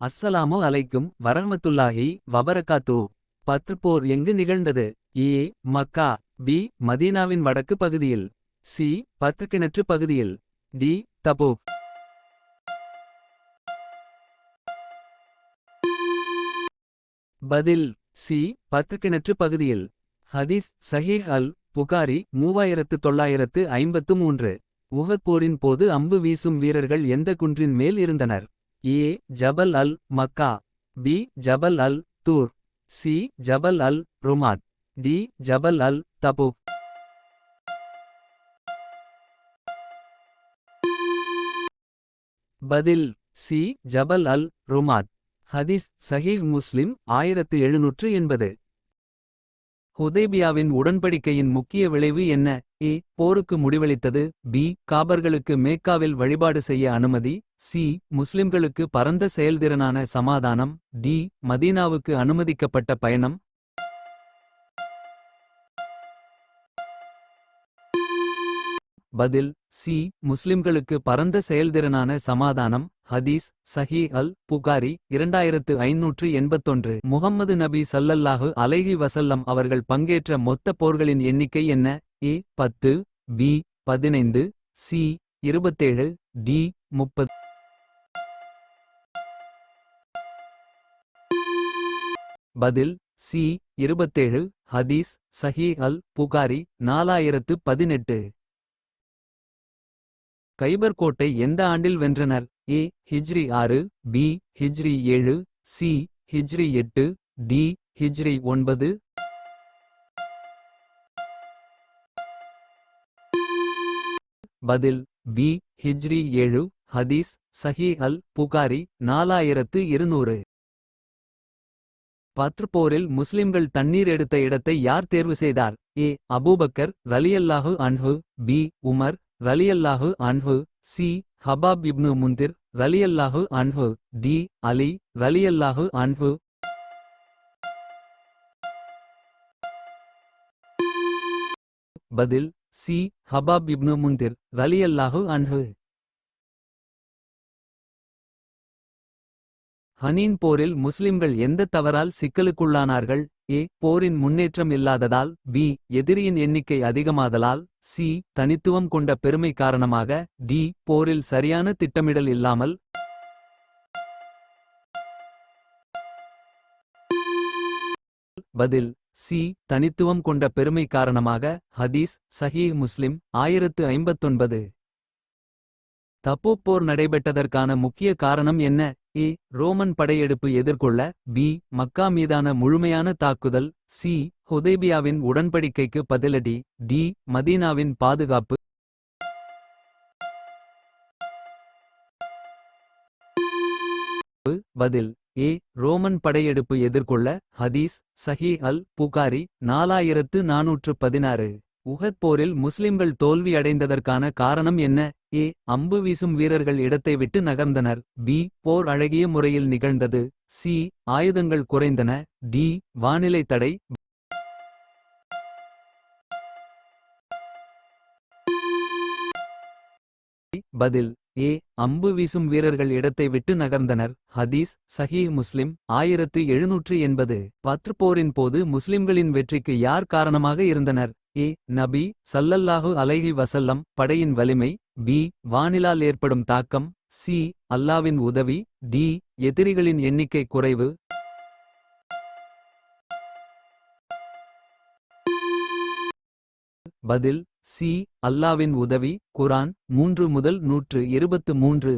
அஸ்ஸலாமு அலைக்கும் வரஹ்மத்துல்லாஹி வபரகாத்து. பத்ர் போர் எங்கு நிகழ்ந்தது? ஏ. மக்கா. பி. மதீனாவின் வடக்கு பகுதியில். சி. பத்ர் கிணற்று பகுதியில். டி. தபூக். பதில் சி. பத்ர் கிணற்று பகுதியில். ஹதீஸ் சஹீஹ் அல் புகாரி 3953. உஹத் போரின் போது அம்பு வீசும் வீரர்கள் எந்த குன்றின் மேல் இருந்தனர்? ஏ. ஜபல் அல் மக்கா. பி. ஜபல் அல் தூர். சி. ஜபல் அல் ருமாத். டி. ஜபல் அல் தபூக். பதில் சி. ஜபல் அல் ருமாத். ஹதீஸ் சஹீஹ் முஸ்லிம் 1780. ஹுதைபியாவின் உடன்படிக்கையின் முக்கிய விளைவு என்ன? ஏ. போருக்கு முடிவளித்தது. பி. காபர்களுக்கு மேக்காவில் வழிபாடு செய்ய அனுமதி. சி. முஸ்லிம்களுக்கு பரந்த செயல்திறனான சமாதானம். டி. மதீனாவுக்கு அனுமதிக்கப்பட்ட பயணம். பதில் சி. முஸ்லிம்களுக்கு பரந்த செயல்திறனான சமாதானம். ஹதீஸ் சஹீ அல் புகாரி 2581. முஹம்மது நபி ஸல்லல்லாஹு அலைஹி வஸல்லம் அவர்கள் பங்கேற்ற மொத்த போர்களின் எண்ணிக்கை என்ன? ஏ. 10. பி. 15. சி. 27. டி. 30. பதில் சி. 27. ஹதீஸ் சஹீ அல் புகாரி 4018. கைபர் கோட்டை எந்த ஆண்டில் வென்றனர்? ஏ. ஹிஜ்ரி 6. பி. ஹிஜ்ரி 7. சி. ஹிஜ்ரி 8. டி. ஹிஜ்ரி 9. பதில் பி. ஹிஜ்ரி 7. ஹதீஸ் சஹீ அல் புகாரி 4200. பத்ர் போரில் முஸ்லிம்கள் தண்ணீர் எடுத்த இடத்தை யார் தேர்வு செய்தார்? ஏ. அபூபக்கர் ரலியல்லாஹு அன்ஹு. பி. உமர் ரலியல்லாஹு அன்ஹு. சி. ஹபாப் இப்னு முந்திர் ரலியல்லாஹு அன்ஹு. டி. அலி ரலியல்லாஹு அன்ஹு. பதில் சி. ஹபாப் இப்னு முந்திர் ரலியல்லாஹு அன்ஹு. ஹனீன் போரில் முஸ்லிம்கள் எந்த தவறால் சிக்கலுக்குள்ளானார்கள்? ஏ. போரின் முன்னேற்றம் இல்லாததால். பி. எதிரியின் எண்ணிக்கை அதிகமாதலால். சி. தனித்துவம் கொண்ட பெருமை காரணமாக. டி. போரில் சரியான திட்டமிடல் இல்லாமல். பதில் சி. தனித்துவம் கொண்ட பெருமை காரணமாக. ஹதீஸ் சஹீஹ் முஸ்லிம் 1059. தபூக் போர் நடைபெற்றதற்கான முக்கிய காரணம் என்ன? ஏ. ரோமன் படையெடுப்பு எதிர்கொள்ள. பி. மக்கா மீதான முழுமையான தாக்குதல். சி. ஹுதைபியாவின் உடன்படிக்கைக்கு பதிலடி. டி. மதீனாவின் பாதுகாப்பு. பதில் ஏ. ரோமன் படையெடுப்பு எதிர்கொள்ள. ஹதீஸ் சஹீ அல் புகாரி 4416. உஹத் போரில் முஸ்லிம்கள் தோல்வி அடைந்ததற்கான காரணம் என்ன? ஏ. அம்பு வீசும் வீரர்கள் இடத்தை விட்டு நகர்ந்தனர். பி. போர் அழகிய முறையில் நிகழ்ந்தது. சி. ஆயுதங்கள் குறைந்தன. டி. வானிலை தடை. பதில் ஏ. அம்பு வீசும் வீரர்கள் இடத்தை விட்டு நகர்ந்தனர். ஹதீஸ் சஹீஹ் முஸ்லிம் 1780. பத்ர் போரின் போது முஸ்லிம்களின் வெற்றிக்கு யார் காரணமாக இருந்தனர்? ஏ. நபி ஸல்லல்லாஹு அலைஹி வஸல்லம் படையின் வலிமை. பி. வானிலால் ஏற்படும் தாக்கம். சி. அல்லாவின் உதவி. டி. எதிரிகளின் எண்ணிக்கை குறைவு. பதில் சி. அல்லாவின் உதவி. குரான் 3 முதல் 123.